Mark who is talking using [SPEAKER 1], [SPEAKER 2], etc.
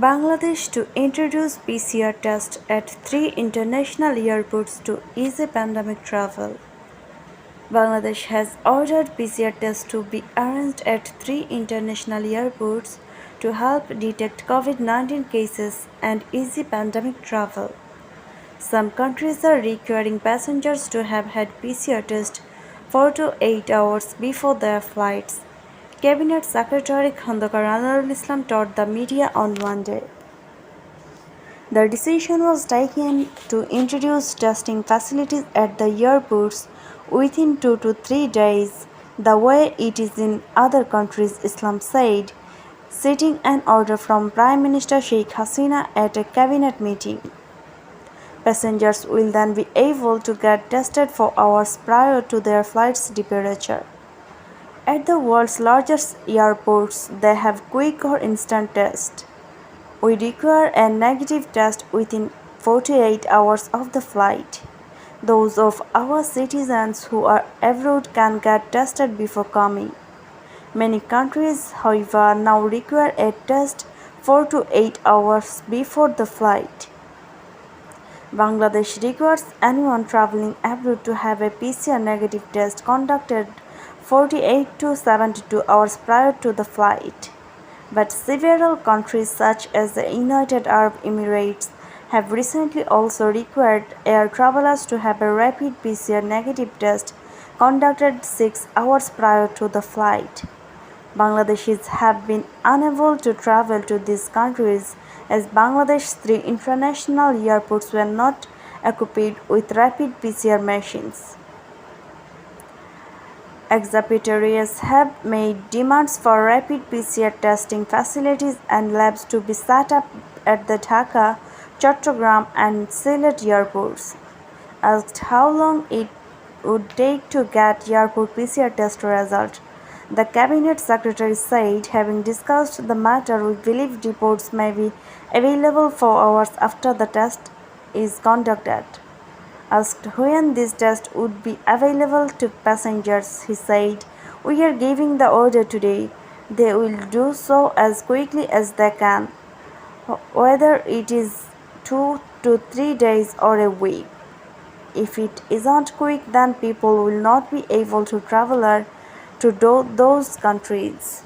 [SPEAKER 1] Bangladesh to introduce PCR tests at 3 international airports to ease pandemic travel. Bangladesh has ordered PCR tests to be arranged at 3 international airports to help detect COVID-19 cases and ease pandemic travel. Some countries are requiring passengers to have had PCR tests 4 to 8 hours before their flights. Cabinet Secretary Khandker Anwarul Islam told the media on Monday. The decision was taken to introduce testing facilities at the airports within 2 to 3 days, the way it is in other countries, Islam said, citing an order from Prime Minister Sheikh Hasina at a cabinet meeting. Passengers will then be able to get tested for hours prior to their flight's departure. At the world's largest airports, they have quick or instant tests. We require a negative test within 48 hours of the flight. Those of our citizens who are abroad can get tested before coming. Many countries, however, now require a test 4 to 8 hours before the flight. Bangladesh requires anyone traveling abroad to have a PCR negative test conducted 48 to 72 hours prior to the flight. But several countries such as the United Arab Emirates have recently also required air travelers to have a rapid PCR negative test conducted 6 hours prior to the flight. Bangladeshis have been unable to travel to these countries as Bangladesh's 3 international airports were not equipped with rapid PCR machines. Exhibitors have made demands for rapid PCR testing facilities and labs to be set up at the Dhaka, Chattogram and Sylhet airports. Asked how long it would take to get airport PCR test result, the Cabinet Secretary said, having discussed the matter, we believe reports may be available 4 hours after the test is conducted. Asked when this test would be available to passengers, he said, "We are giving the order today. They will do so as quickly as they can, whether it is 2 to 3 days or a week. If it isn't quick, then people will not be able to travel to those countries."